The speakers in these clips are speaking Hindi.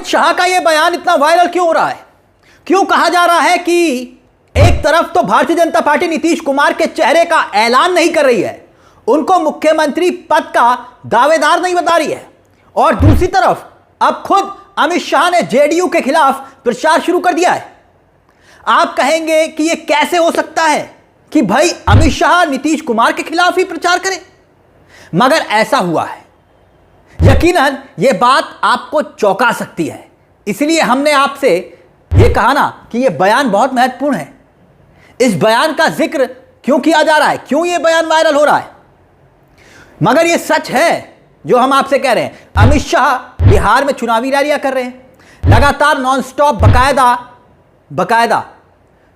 शाह का यह बयान इतना वायरल क्यों हो रहा है? क्यों कहा जा रहा है कि एक तरफ तो भारतीय जनता पार्टी नीतीश कुमार के चेहरे का ऐलान नहीं कर रही है, उनको मुख्यमंत्री पद का दावेदार नहीं बता रही है, और दूसरी तरफ अब खुद अमित शाह ने जेडीयू के खिलाफ प्रचार शुरू कर दिया है। आप कहेंगे कि यह कैसे हो सकता है कि भाई अमित शाह नीतीश कुमार के खिलाफ ही प्रचार करें, मगर ऐसा हुआ है। यकीनन यह बात आपको चौंका सकती है, इसलिए हमने आपसे यह कहा ना कि यह बयान बहुत महत्वपूर्ण है। इस बयान का जिक्र क्यों किया जा रहा है, क्यों यह बयान वायरल हो रहा है? मगर यह सच है जो हम आपसे कह रहे हैं। अमित शाह बिहार में चुनावी रैलियां कर रहे हैं, लगातार नॉनस्टॉप बकायदा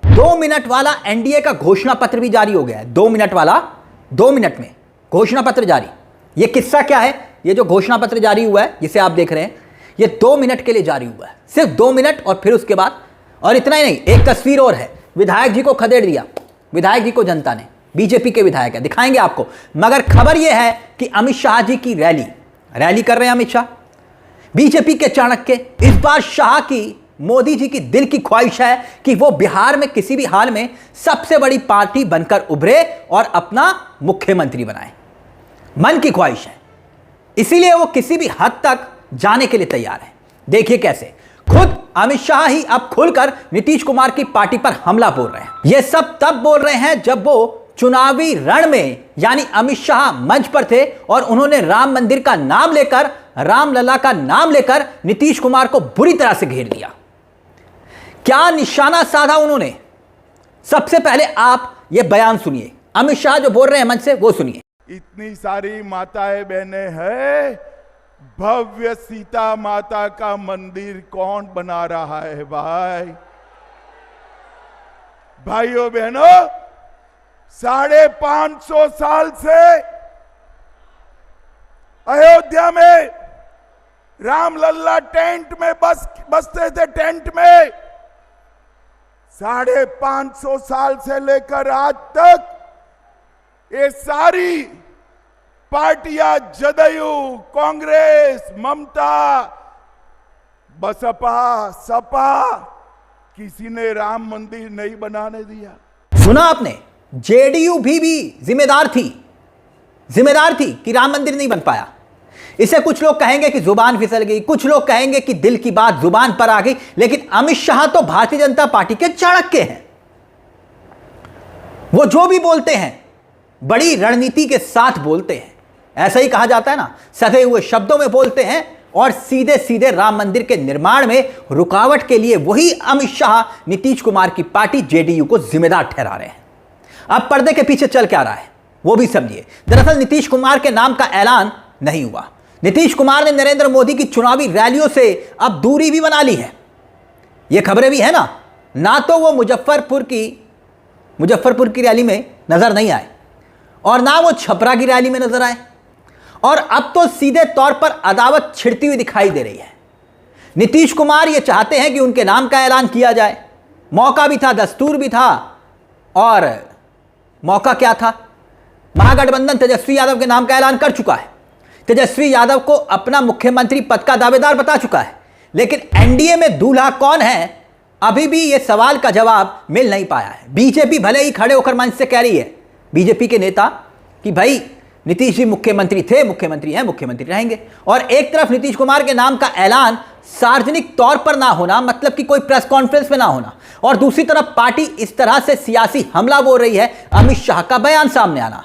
2 मिनट वाला एनडीए का घोषणा पत्र भी जारी हो गया है। 2 मिनट वाला, 2 मिनट में घोषणा पत्र जारी। यह किस्सा क्या है? यह जो घोषणा पत्र जारी हुआ है जिसे आप देख रहे हैं, यह 2 मिनट के लिए जारी हुआ है, सिर्फ 2 मिनट। और फिर उसके बाद, और इतना ही नहीं, एक तस्वीर और है। विधायक जी को खदेड़ दिया, विधायक जी को जनता ने, बीजेपी के विधायक है, दिखाएंगे आपको। मगर खबर यह है कि अमित शाह जी की रैली कर रहे हैं अमित शाह, बीजेपी के चाणक्य। इस बार शाह की, मोदी जी की दिल की ख्वाहिश है कि वो बिहार में किसी भी हाल में सबसे बड़ी पार्टी बनकर उभरे और अपना मुख्यमंत्री बनाए। मन की ख्वाहिश है, इसीलिए वो किसी भी हद तक जाने के लिए तैयार है। देखिए कैसे खुद अमित शाह ही अब खुलकर नीतीश कुमार की पार्टी पर हमला बोल रहे हैं। ये सब तब बोल रहे हैं जब वो चुनावी रण में, यानी अमित शाह मंच पर थे और उन्होंने राम मंदिर का नाम लेकर, रामलला का नाम लेकर नीतीश कुमार को बुरी तरह से घेर दिया। क्या निशाना साधा उन्होंने? सबसे पहले आप ये बयान सुनिए, अमित शाह जो बोल रहे हैं मंच से, वो सुनिए। इतनी सारी माताएं बहनें हैं, भव्य सीता माता का मंदिर कौन बना रहा है भाइयों बहनों? 550 साल से अयोध्या में रामलल्ला टेंट में बसते थे, टेंट में। 550 साल से लेकर आज तक ये सारी पार्टियां, जदयू, कांग्रेस, ममता, बसपा, सपा, किसी ने राम मंदिर नहीं बनाने दिया। सुना आपने? जेडीयू भी जिम्मेदार थी कि राम मंदिर नहीं बन पाया। इसे कुछ लोग कहेंगे कि जुबान फिसल गई, कुछ लोग कहेंगे कि दिल की बात जुबान पर आ गई, लेकिन अमित शाह तो भारतीय जनता पार्टी के चाणक्य हैं। वो जो भी बोलते हैं बड़ी रणनीति के साथ बोलते हैं। ऐसा ही कहा जाता है ना, सधे हुए शब्दों में बोलते हैं और सीधे सीधे राम मंदिर के निर्माण में रुकावट के लिए वही अमित शाह नीतीश कुमार की पार्टी जेडीयू को जिम्मेदार ठहरा रहे हैं। अब पर्दे के पीछे चल क्या रहा है वो भी समझिए। दरअसल नीतीश कुमार के नाम का ऐलान नहीं हुआ। नीतीश कुमार ने नरेंद्र मोदी की चुनावी रैलियों से अब दूरी भी बना ली है। ये खबरें भी है ना तो वो मुजफ्फरपुर की रैली में नजर नहीं आए और ना वो छपरा की रैली में नजर आए, और अब तो सीधे तौर पर अदावत छिड़ती हुई दिखाई दे रही है। नीतीश कुमार ये चाहते हैं कि उनके नाम का ऐलान किया जाए। मौका भी था, दस्तूर भी था, और मौका क्या था? महागठबंधन तेजस्वी यादव के नाम का ऐलान कर चुका है। तेजस्वी यादव को अपना मुख्यमंत्री पद का दावेदार बता चुका है, लेकिन एनडीए में दूल्हा कौन है, अभी भी यह सवाल का जवाब मिल नहीं पाया है। बीजेपी भले ही खड़े होकर मंच से कह रही है, बीजेपी के नेता, कि भाई नीतीश जी मुख्यमंत्री थे, मुख्यमंत्री हैं, मुख्यमंत्री रहेंगे। और एक तरफ नीतीश कुमार के नाम का ऐलान सार्वजनिक तौर पर ना होना, मतलब कि कोई प्रेस कॉन्फ्रेंस में ना होना, और दूसरी तरफ पार्टी इस तरह से सियासी हमला बोल रही है, अमित शाह का बयान सामने आना।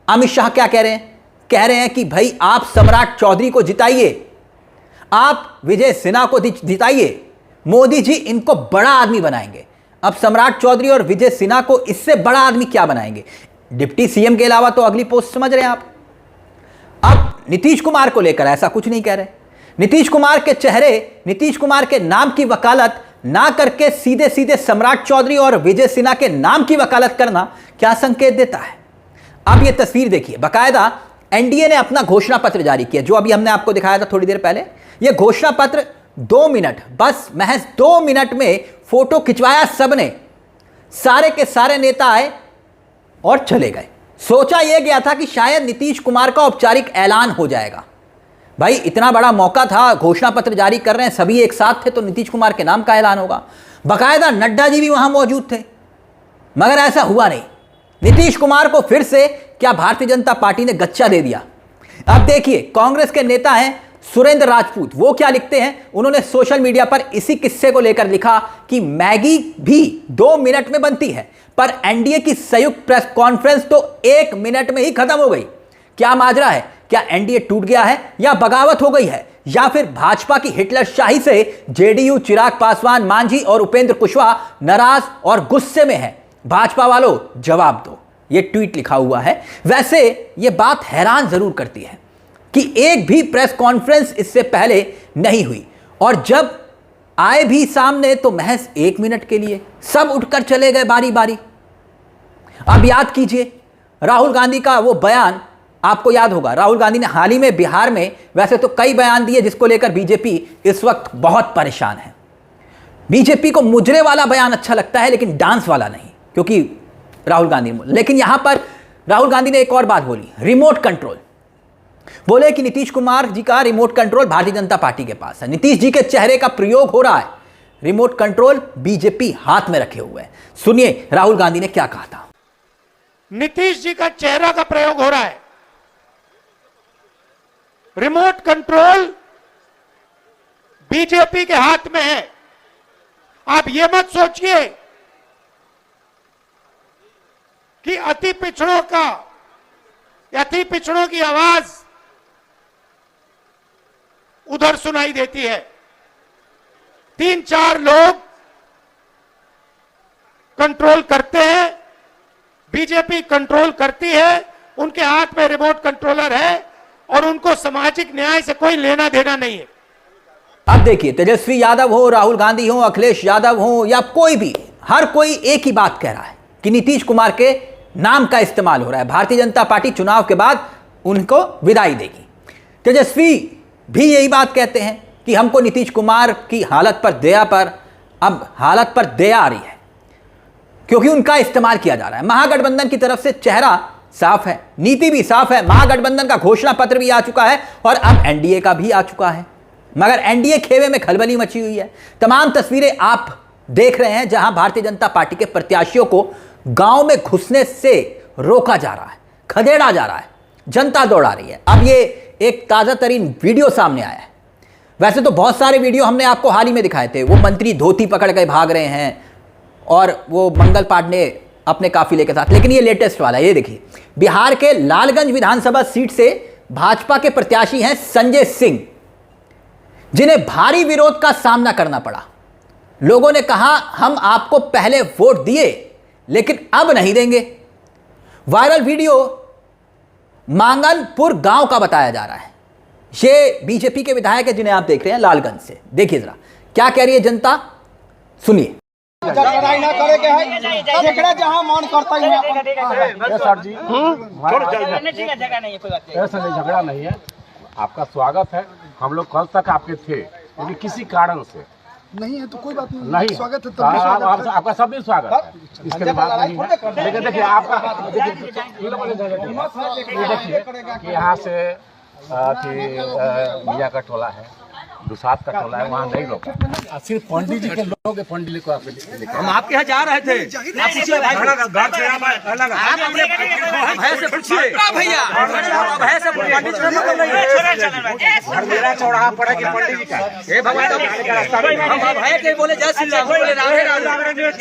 अमित शाह क्या कह रहे हैं? कह रहे हैं कि भाई आप सम्राट चौधरी को जिताइए, आप विजय सिन्हा को जिताइए, मोदी जी इनको बड़ा आदमी बनाएंगे। अब सम्राट चौधरी और विजय सिन्हा को इससे बड़ा आदमी क्या बनाएंगे? डिप्टी सीएम के अलावा तो अगली पोस्ट समझ रहे हैं आप। अब नीतीश कुमार को लेकर ऐसा कुछ नहीं कह रहे। नीतीश कुमार के चेहरे, नीतीश कुमार के नाम की वकालत ना करके सीधे सीधे सम्राट चौधरी और विजय सिन्हा के नाम की वकालत करना क्या संकेत देता है? अब यह तस्वीर देखिए, बाकायदा एनडीए ने अपना घोषणा पत्र जारी किया, जो अभी हमने आपको दिखाया था थोड़ी देर पहले। यह घोषणा पत्र 2 मिनट, बस महज 2 मिनट में फोटो खिंचवाया सबने, सारे के सारे नेता आए और चले गए। सोचा यह गया था कि शायद नीतीश कुमार का औपचारिक ऐलान हो जाएगा, भाई इतना बड़ा मौका था, घोषणा पत्र जारी कर रहे हैं, सभी एक साथ थे तो नीतीश कुमार के नाम का ऐलान होगा। बाकायदा नड्डा जी भी वहां मौजूद थे, मगर ऐसा हुआ नहीं। नीतीश कुमार को फिर से क्या भारतीय जनता पार्टी ने गच्चा दे दिया। अब देखिए, कांग्रेस के नेता हैं सुरेंद्र राजपूत, वो क्या लिखते हैं। उन्होंने सोशल मीडिया पर इसी किस्से को लेकर लिखा कि मैगी भी 2 मिनट में बनती है, पर एनडीए की संयुक्त प्रेस कॉन्फ्रेंस तो 1 मिनट में ही खत्म हो गई। क्या माजरा है? क्या एनडीए टूट गया है या बगावत हो गई है, या फिर भाजपा की हिटलर शाही से जेडीयू, चिराग पासवान, मांझी और उपेंद्र कुशवाहा नाराज और गुस्से में है? भाजपा वालों जवाब दो। यह ट्वीट लिखा हुआ है। वैसे यह बात हैरान जरूर करती है कि एक भी प्रेस कॉन्फ्रेंस इससे पहले नहीं हुई, और जब आए भी सामने तो महज 1 मिनट के लिए सब उठकर चले गए बारी बारी। अब याद कीजिए राहुल गांधी का वो बयान, आपको याद होगा राहुल गांधी ने हाल ही में बिहार में वैसे तो कई बयान दिए जिसको लेकर बीजेपी इस वक्त बहुत परेशान है। बीजेपी को मुजरे वाला बयान अच्छा लगता है लेकिन डांस वाला नहीं, क्योंकि राहुल गांधी। लेकिन यहां पर राहुल गांधी ने एक और बात बोली, रिमोट कंट्रोल। बोले कि नीतीश कुमार जी का remote control Bharatiya Janata party के पास है, नीतीश जी के चेहरे का प्रयोग हो रहा है, रिमोट कंट्रोल बीजेपी हाथ में रखे हुए है। सुनिए राहुल गांधी ने क्या कहा था। नीतीश जी का चेहरा का प्रयोग हो रहा है, रिमोट कंट्रोल बीजेपी के हाथ में है। आप ये मत सोचिए कि अति पिछड़ों की आवाज उधर सुनाई देती है। 3-4 लोग कंट्रोल करते हैं, बीजेपी कंट्रोल करती है, उनके हाथ में रिमोट कंट्रोलर है और उनको सामाजिक न्याय से कोई लेना देना नहीं है। अब देखिए, तेजस्वी यादव हो, राहुल गांधी हो, अखिलेश यादव हो या कोई भी, हर कोई एक ही बात कह रहा है कि नीतीश कुमार के नाम का इस्तेमाल हो रहा है। भारतीय जनता पार्टी चुनाव के बाद उनको विदाई देगी। तेजस्वी भी यही बात कहते हैं कि हमको नीतीश कुमार की हालत पर दया आ रही है, क्योंकि उनका इस्तेमाल किया जा रहा है। महागठबंधन की तरफ से चेहरा साफ है, नीति भी साफ है, महागठबंधन का घोषणा पत्र भी आ चुका है और अब एनडीए का भी आ चुका है। मगर एनडीए खेमे में खलबली मची हुई है। तमाम तस्वीरें आप देख रहे हैं जहां भारतीय जनता पार्टी के प्रत्याशियों को गांव में घुसने से रोका जा रहा है, खदेड़ा जा रहा है, जनता दौड़ा रही है। अब ये एक ताजा तरीन वीडियो सामने आया है। वैसे तो बहुत सारे वीडियो हमने आपको हाल ही में दिखाए थे, वो मंत्री धोती पकड़ के भाग रहे हैं और वो मंगल पांडे अपने काफिले के साथ, लेकिन ये लेटेस्ट वाला, ये देखिए, बिहार के लालगंज विधानसभा सीट से भाजपा के प्रत्याशी हैं संजय सिंह, जिन्हें भारी विरोध का सामना करना पड़ा। लोगों ने कहा हम आपको पहले वोट दिए लेकिन अब नहीं देंगे। वायरल वीडियो मांगनपुर गांव का बताया जा रहा है। ये बीजेपी के विधायक है जिन्हें आप देख रहे हैं लालगंज से। देखिए जरा क्या कह रही है जनता, सुनिए। लड़ाई ना करे के है, जेकरा जहां मन करता है सर जी, जगह नहीं है, कोई बात नहीं, ऐसा नहीं, झगड़ा नहीं है। आपका स्वागत है। हम लोग कल तक आपके थे, लेकिन किसी कारण से नहीं है तो कोई बात नहीं, स्वागत है, आपका सब भी स्वागत है, इसके बाद नहीं है। लेकिन देखिए आपका, देखिए कि यहाँ से मियाँ का टोला है, दुसात का टोला है, वहाँ नहीं रोका। सिर्फ पंडित जी के लोग, पंडित जी को हम आपके यहाँ जा रहे थे, आप पूछिए भाई, भैया से पूछिए भैया, भैया से पंडित जी मेरा चौराहा पड़ा कि पंडित जी का, हे भगवान, हम भैया के बोले जय श्री राम, बोले राधे राधे,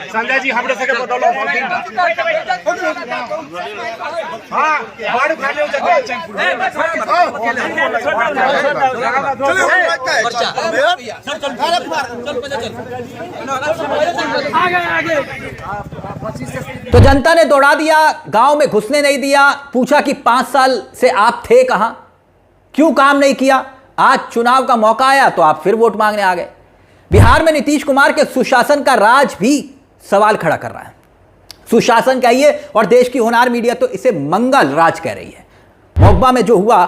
संजय जी हमरे से बदलो हाँ बाड़ू खाने तो जनता ने दौड़ा दिया, गांव में घुसने नहीं दिया। पूछा कि 5 साल से आप थे कहां, क्यों काम नहीं किया? आज चुनाव का मौका आया तो आप फिर वोट मांगने आ गए। बिहार में नीतीश कुमार के सुशासन का राज भी सवाल खड़ा कर रहा है। सुशासन कहिए और देश की होनहार मीडिया तो इसे मंगल राज कह रही है। मोगबा में जो हुआ,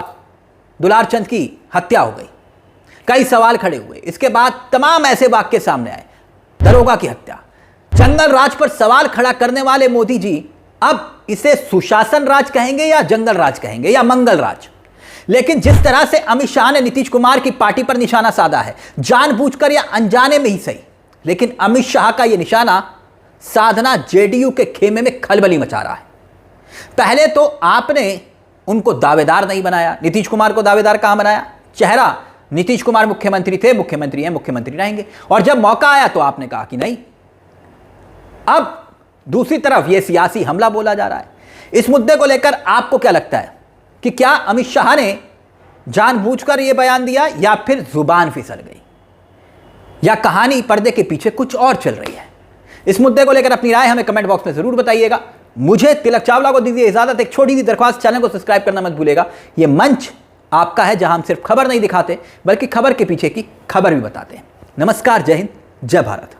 दुलार चंद की हत्या हो गई, कई सवाल खड़े हुए। इसके बाद तमाम ऐसे वाक्य सामने आए, दरोगा की हत्या, जंगल राज पर सवाल खड़ा करने वाले मोदी जी अब इसे सुशासन राज कहेंगे या जंगल राज कहेंगे या मंगल राज। लेकिन जिस तरह से अमित शाह ने नीतीश कुमार की पार्टी पर निशाना साधा है, जानबूझकर या अनजाने में ही सही, लेकिन अमित शाह का यह निशाना साधना जेडीयू के खेमे में खलबली मचा रहा है। पहले तो आपने उनको दावेदार नहीं बनाया, नीतीश कुमार को दावेदार कहां बनाया? चेहरा नीतीश कुमार मुख्यमंत्री थे, मुख्यमंत्री हैं, मुख्यमंत्री रहेंगे, और जब मौका आया तो आपने कहा कि नहीं। अब दूसरी तरफ यह सियासी हमला बोला जा रहा है। इस मुद्दे को लेकर आपको क्या लगता है कि क्या अमित शाह ने जानबूझकर यह बयान दिया या फिर जुबान फिसल गई, या कहानी पर्दे के पीछे कुछ और चल रही है? इस मुद्दे को लेकर अपनी राय हमें कमेंट बॉक्स में जरूर बताइएगा। मुझे तिलक चावला को दीजिए इजाजत। एक छोटी सी दरख्वास्त, चैनल को सब्सक्राइब करना मत भूलिएगा। यह मंच आपका है जहां हम सिर्फ खबर नहीं दिखाते बल्कि खबर के पीछे की खबर भी बताते हैं। नमस्कार, जय हिंद, जय भारत।